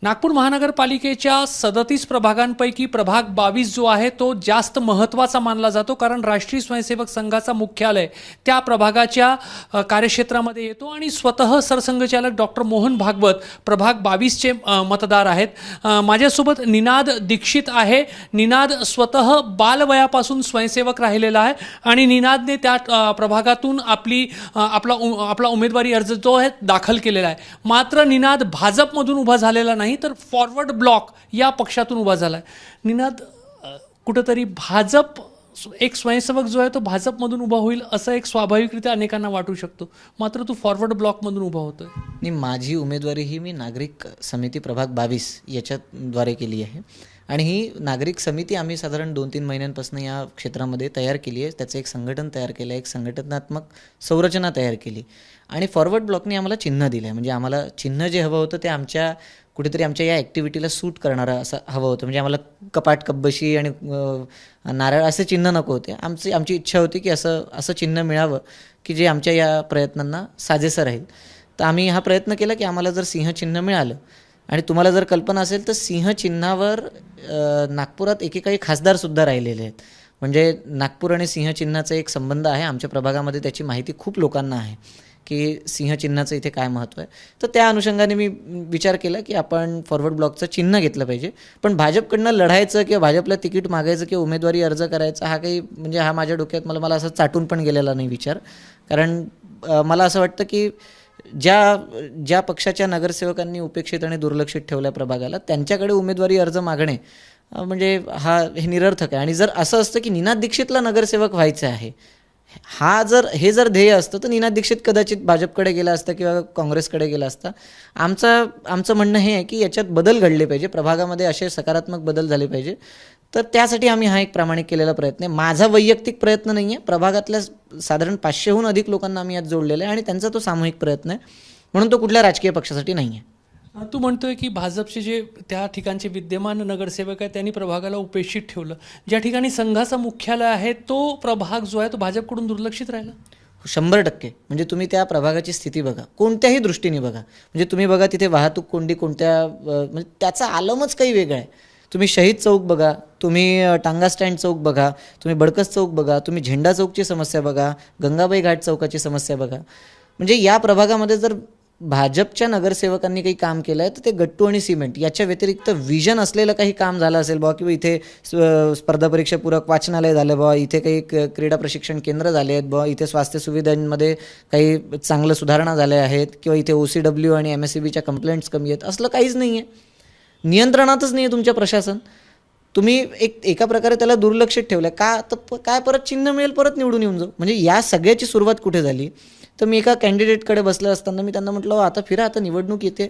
नागपूर महानगरपालिकेच्या 37 प्रभागांपैकी प्रभाग 22 जो आहे तो जास्त महत्त्वाचा मानला जातो, कारण राष्ट्रीय स्वयंसेवक संघाचा मुख्यालय त्या प्रभागाच्या कार्यक्षेत्रामध्ये येतो आणि स्वतः सरसंघचालक डॉक्टर मोहन भागवत प्रभाग 22चे मतदार आहेत। माझ्यासोबत निनाद दीक्षित आहे। निनाद स्वतः बालवयापासून स्वयंसेवक राहिलेला आहे आणि निनादने त्या प्रभागातून आपला उमेदवारी अर्ज जो आहे दाखल केलेला आहे। मात्र निनाद भाजपमधून उभा झालेला नाही, तर फॉरवर्ड ब्लॉक या पक्षातून उभा झाला आहे। निनाद, कुठेतरी भाजप एक स्वयंसेवक जो आहे तो भाजपमधून उभा होईल असं एक स्वाभाविकरित्या अनेकांना वाटू शकतो, मात्र तू फॉरवर्ड ब्लॉकमधून उभा होतोय। आणि माझी उमेदवारी ही मी नागरिक समिती प्रभाग 22 याच्याद्वारे केली आहे आणि ही नागरिक समिती आम्ही साधारण 2-3 महिन्यांपासून या क्षेत्रामध्ये तयार केली आहे। त्याचं एक संघटन तयार केलं आहे, एक संघटनात्मक संरचना तयार केली आणि फॉरवर्ड ब्लॉकने आम्हाला चिन्ह दिलं आहे। म्हणजे आम्हाला चिन्ह जे हवं होतं ते कुठेतरी आमच्या या ॲक्टिव्हिटीला सूट करणारं असं हवं होतं। म्हणजे आम्हाला कपाट, कब्बशी आणि नारळ असे चिन्ह नको होते। आमची इच्छा होती की असं चिन्ह मिळावं की जे आमच्या या प्रयत्नांना साजेसं राहील। तर आम्ही हा प्रयत्न केला की आम्हाला जर सिंह चिन्ह मिळालं, आणि तुम्हाला जर कल्पना असेल तर सिंह चिन्हावर नागपुरात एकेकाळी खासदारसुद्धा राहिलेले आहेत। म्हणजे नागपूर आणि सिंह चिन्हाचा एक संबंध आहे। आमच्या प्रभागामध्ये त्याची माहिती खूप लोकांना आहे की सिंह चिन्हाचं इथे काय महत्त्व आहे। तर त्या अनुषंगाने मी विचार केला की आपण फॉरवर्ड ब्लॉकचं चिन्ह घेतलं पाहिजे। पण भाजपकडनं लढायचं किंवा भाजपला तिकीट मागायचं किंवा उमेदवारी अर्ज करायचा हा माझ्या डोक्यात मला असं चाटून पण गेलेला नाही विचार। कारण मला असं वाटतं की ज्या पक्षाच्या नगरसेवकांनी उपेक्षित आणि दुर्लक्षित ठेवल्या प्रभागाला, त्यांच्याकडे उमेदवारी अर्ज मागणे म्हणजे हे निरर्थक आहे। आणि जर असं असतं की निनाद दीक्षितला नगरसेवक व्हायचं आहे, हे जर ध्येय असतं तर निनाद दीक्षित कदाचित भाजपकडे गेला असता किंवा काँग्रेसकडे गेला असता। आमचं म्हणणं हे आहे की याच्यात बदल घडले पाहिजे, प्रभागामध्ये असे सकारात्मक बदल झाले पाहिजे। तर त्यासाठी आम्ही हा एक प्रामाणिक केलेला प्रयत्न आहे। माझा वैयक्तिक प्रयत्न नाही आहे, प्रभागातल्या साधारण 500हून अधिक लोकांना आम्ही यात जोडलेलं आहे आणि त्यांचा तो सामूहिक प्रयत्न आहे, म्हणून तो कुठल्या राजकीय पक्षासाठी नाही आहे। तू म्हणतोय की भाजपचे जे त्या ठिकाणचे विद्यमान नगरसेवक आहेत त्यांनी प्रभागाला उपेक्षित ठेवलं। ज्या ठिकाणी संघाचं मुख्यालय आहे तो प्रभाग जो आहे तो भाजपकडून दुर्लक्षित राहिला। 100%। म्हणजे तुम्ही त्या प्रभागाची स्थिती बघा, कोणत्याही दृष्टीने बघा। म्हणजे तुम्ही बघा तिथे वाहतूक कोंडी म्हणजे त्याचा आलमच काही वेगळा आहे। तुम्ही शहीद चौक बघा, तुम्ही टांगा स्टँड चौक बघा, तुम्ही बडकस चौक बघा, तुम्ही झेंडा चौकची समस्या बघा, गंगाबाई घाट चौकाची समस्या बघा। म्हणजे या प्रभागामध्ये जर भाजपच्या नगरसेवकांनी काही काम केलं आहे तर ते गट्टू आणि सिमेंट याच्या व्यतिरिक्त विजन असलेलं काही काम झालं असेल बा, किंवा इथे स्पर्धा परीक्षा पूरक वाचनालय झालं बा, इथे काही क्रीडा प्रशिक्षण केंद्र झाले आहेत बा, इथे स्वास्थ्य सुविधांमध्ये काही चांगलं सुधारणा झाल्या आहेत, किंवा इथे OCW आणि MSEBच्या कंप्लेंट्स कमी आहेत, असलं काहीच नाही आहे। नियंत्रणातच नाही आहे तुमच्या प्रशासन। तुम्ही एका प्रकारे त्याला दुर्लक्षित ठेवलं का? तर काय परत चिन्ह मिळेल, परत निवडून येऊन जाऊ। म्हणजे या सगळ्याची सुरुवात कुठे झाली? तर मी एका कॅन्डिडेटकडे बसलं असताना मी त्यांना म्हटलं, आता फिरा, आता निवडणूक येते।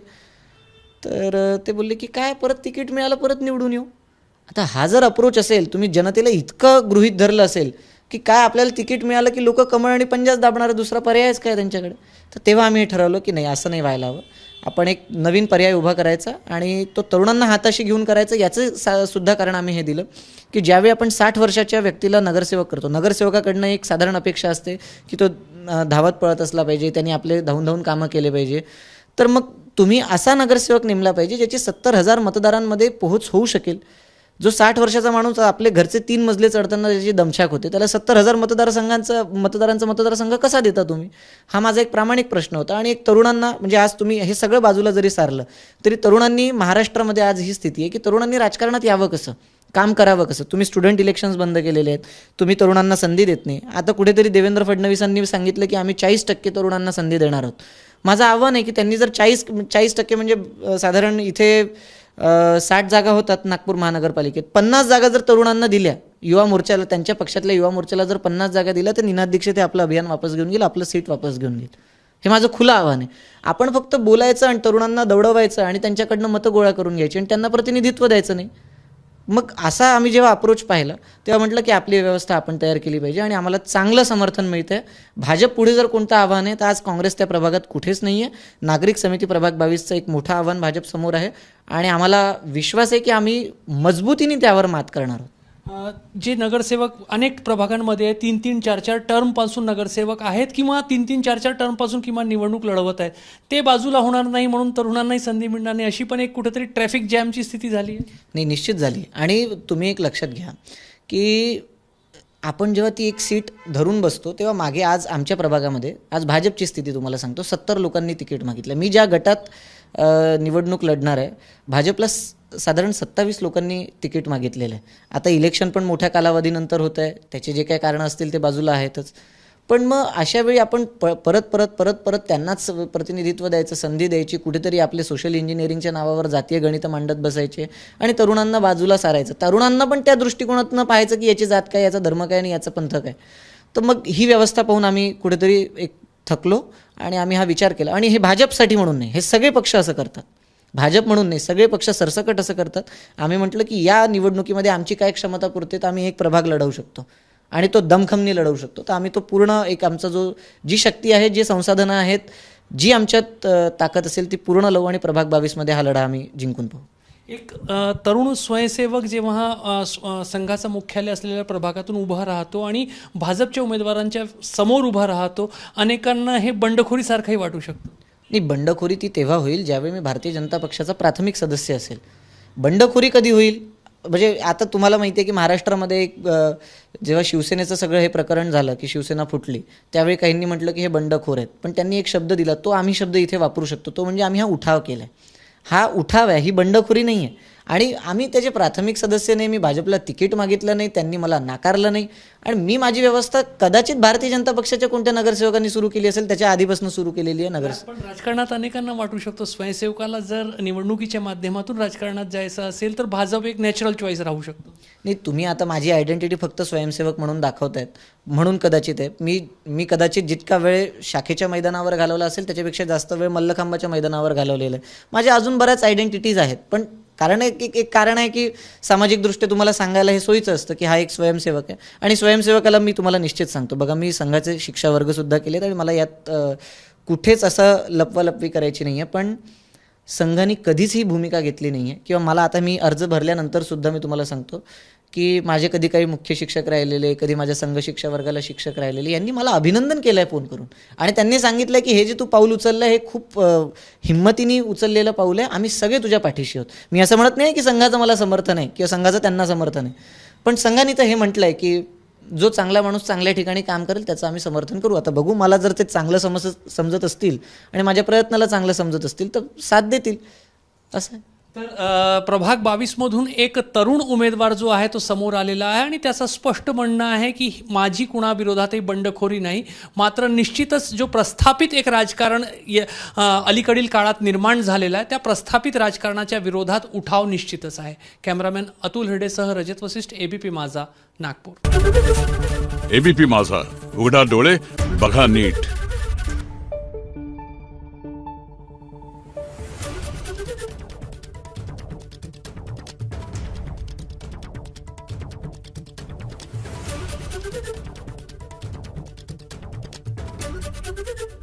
तर ते बोलले की काय परत तिकीट मिळालं परत निवडून येऊ। आता हा जर अप्रोच असेल, तुम्ही जनतेला इतकं गृहीत धरलं असेल की काय आपल्याला तिकीट मिळालं की लोक कमळ आणि पंजाच दाबणार, दुसरा पर्यायच काय त्यांच्याकडे, तर तेव्हा आम्ही ठरवलं की नाही, असं नाही व्हायला हवं। आपण एक नवीन पर्याय उभा करायचा आणि तो तरुणांना हाताशी घेऊन करायचं। याचं सुद्धा कारण आम्ही हे दिलं की ज्यावेळी आपण 60 वर्षाच्या व्यक्तीला नगरसेवक करतो, नगरसेवकाकडनं एक साधारण अपेक्षा असते की तो धावत पळत असला पाहिजे, त्यांनी आपले धावून कामं केले पाहिजे। तर मग तुम्ही असा नगरसेवक नेमला पाहिजे ज्याची 70,000 मतदारांमध्ये पोहोच होऊ शकेल। जो 60 वर्षाचा माणूस आपले घरचे 3 मजले चढताना ज्याची दमछाक होते, त्याला 70,000 मतदारांचा मतदारसंघ कसा देता तुम्ही? हा माझा एक प्रामाणिक प्रश्न होता। आणि एक तरुणांना, म्हणजे आज तुम्ही हे सगळं बाजूला जरी सारलं तरी तरुणांनी, महाराष्ट्रामध्ये आज ही स्थिती आहे की तरुणांनी राजकारणात यावं कसं, काम करावं कसं? तुम्ही स्टुडंट इलेक्शन्स बंद केलेले आहेत, तुम्ही तरुणांना संधी देत नाही। आता कुठेतरी देवेंद्र फडणवीसांनी सांगितलं की आम्ही 40% तरुणांना संधी देणार आहोत। माझं आव्हान आहे की त्यांनी जर 40% म्हणजे साधारण इथे 60 जागा होतात नागपूर महानगरपालिकेत, 50 जागा जर तरुणांना दिल्या, युवा मोर्चाला, त्यांच्या पक्षातल्या युवा मोर्चाला जर 50 जागा दिल्या, तर निनाद दीक्षित हे आपलं अभियान वापस घेऊन घेईल, आपलं सीट वापस घेऊन घेईल। हे माझं खुलं आव्हान आहे। आपण फक्त बोलायचं आणि तरुणांना दौडवायचं आणि त्यांच्याकडनं मतं गोळा करून घ्यायची आणि त्यांना प्रतिनिधित्व द्यायचं नाही। मग असा आम्ही जेव्हा अप्रोच पाहिला तेव्हा म्हटलं की आपली व्यवस्था आपण तयार केली पाहिजे आणि आम्हाला चांगलं समर्थन मिळतं आहे। भाजप पुढे जर कोणतं आव्हान आहे तर आज काँग्रेस त्या प्रभागात कुठेच नाही आहे। नागरिक समिती प्रभाग 22चं एक मोठं आव्हान भाजपसमोर आहे आणि आम्हाला विश्वास आहे की आम्ही मजबूतीने त्यावर मात करणार आहोत। जे नगरसेवक अनेक प्रभागांमध्ये 3-3, 4-4 टर्मपासून नगरसेवक आहेत किंवा 3-3, 4-4 टर्मपासून किमान निवडणूक लढवत आहेत, ते बाजूला होणार नाही म्हणून तरुणांनाही संधी मिळणार नाही, अशी पण एक कुठेतरी ट्रॅफिक जॅमची स्थिती झाली आहे. नाही, निश्चित झाली. आणि तुम्ही एक लक्षात घ्या की आपण जेव्हा ती एक सीट धरून बसतो तेव्हा मागे आज आमच्या प्रभागामध्ये आज भाजपची स्थिती तुम्हाला सांगतो, 70 लोकांनी तिकीट मागितलं. मी ज्या गटात निवडणूक लढणार आहे, भाजपला साधारण 27 लोकांनी तिकीट मागितलेलं आहे. आता इलेक्शन पण मोठ्या कालावधीनंतर होतं आहे, त्याचे जे काही कारणं असतील ते बाजूला आहेतच. पण मग अशा वेळी आपण परत त्यांनाच प्रतिनिधित्व द्यायचं, संधी द्यायची, कुठेतरी आपले सोशल इंजिनिअरिंगच्या नावावर जातीय गणित मांडत बसायचे आणि तरुणांना बाजूला सारायचं. तरुणांना पण त्या दृष्टिकोनातून पाहायचं की याची जात काय, याचा धर्म काय आणि याचा पंथ काय. तर मग ही व्यवस्था पाहून आम्ही कुठेतरी एक थकलो आणि आम्ही हा विचार केला. आणि हे भाजपसाठी म्हणून नाही, हे सगळे पक्ष असं करतात, भाजप म्हणून नाही, सगळे पक्ष सरसकट असं करतात. आम्ही म्हटलं की या निवडणुकीमध्ये आमची काय क्षमता पुरते, तर आम्ही एक प्रभाग लढवू शकतो आणि तो दमखमनी लढवू शकतो. तर आम्ही तो पूर्ण एक आमचा जी शक्ती आहे, जी संसाधनं आहेत, जी आमच्यात ताकद असेल ती पूर्ण लावू आणि प्रभाग 22मध्ये हा लढा आम्ही जिंकून पाहू. एक तरुण स्वयंसेवक जेव्हा संघाचं मुख्यालय असलेल्या प्रभागातून उभा राहतो आणि भाजपच्या उमेदवारांच्या समोर उभा राहतो, अनेकांना हे बंडखोरीसारखंही वाटू शकतं. नाही, बंडखोरी ती तेव्हा होईल ज्यावेळी मी भारतीय जनता पक्षाचा प्राथमिक सदस्य असेल. बंडखोरी कधी होईल, म्हणजे आता तुम्हाला माहिती आहे की महाराष्ट्रामध्ये एक जेव्हा शिवसेनेचं सगळं हे प्रकरण झालं की शिवसेना फुटली, त्यावेळी काहींनी म्हटलं की हे बंडखोर आहेत. पण त्यांनी एक शब्द दिला, तो आम्ही शब्द इथे वापरू शकतो, तो म्हणजे आम्ही हा उठाव केला आहे. हा उठाव आहे, ही बंडखोरी नाही आहे. आणि आम्ही त्याचे प्राथमिक सदस्य नाही, मी भाजपला तिकीट मागितलं नाही, त्यांनी मला नाकारलं नाही. आणि मी माझी व्यवस्था कदाचित भारतीय जनता पक्षाच्या कोणत्या नगरसेवकांनी सुरू केली असेल, त्याच्या आधीपासून सुरू केलेली आहे. पण राजकारणात अनेकांना वाटू शकतो, स्वयंसेवकाला जर निवडणुकीच्या माध्यमातून राजकारणात जायचं असेल तर भाजप एक नॅचरल चॉईस राहू शकतो. नाही, तुम्ही आता माझी आयडेंटिटी फक्त स्वयंसेवक म्हणून दाखवतायत म्हणून कदाचित आहे. मी कदाचित जितका वेळ शाखेच्या मैदानावर घालवला असेल त्याच्यापेक्षा जास्त वेळ मल्लखांबाच्या मैदानावर घालवलेला आहे. माझ्या अजून बऱ्याच आयडेंटिटीज आहेत. पण कारण एक कारण आहे की सामाजिकदृष्ट्या तुम्हाला सांगायला हे सोयीचं असतं की हा एक स्वयंसेवक आहे. आणि स्वयंसेवकाला मी तुम्हाला निश्चित सांगतो, बघा, मी संघाचे शिक्षा वर्गसुद्धा केलेत आणि मला यात कुठेच असं लपवालपवी करायची नाही आहे. पण संघाने कधीच ही भूमिका घेतली नाही आहे. किंवा मला आता मी अर्ज भरल्यानंतरसुद्धा मी तुम्हाला सांगतो की माझे कधी काही मुख्य शिक्षक राहिलेले, कधी माझ्या संघ शिक्षा वर्गाला शिक्षक राहिलेले, यांनी मला अभिनंदन केलं आहे फोन करून. आणि त्यांनी सांगितलं की हे जे तू पाऊल उचललं हे खूप हिंमतीने उचललेलं पाऊल आहे, आम्ही सगळे तुझ्या पाठीशी आहोत. मी असं म्हणत नाही की संघाचं मला समर्थन आहे किंवा संघाचं त्यांना समर्थन आहे, पण संघाने तर हे म्हटलं आहे की जो चांगला माणूस चांगल्या ठिकाणी काम करेल त्याचं आम्ही समर्थन करू. आता बघू, मला जर ते चांगलं समजत असतील आणि माझ्या प्रयत्नाला चांगलं समजत असतील तर साथ देतील, असं आहे. तर प्रभाग 22मधून एक तरुण उमेदवार जो आहे तो समोर आलेला आहे आणि त्याचं स्पष्ट म्हणणं आहे की माझी कुणाविरोधातही बंडखोरी नाही, मात्र निश्चितच जो प्रस्थापित एक राजकारण अलीकडील काळात निर्माण झालेला आहे त्या प्रस्थापित राजकारणाच्या विरोधात उठाव निश्चितच आहे. कॅमेरामॅन अतुल हिरडेसह रजत वसिष्ठ, एबीपी माझा, नागपूर. एबीपी माझा, उघडा डोळे बघा नीट. Thank you.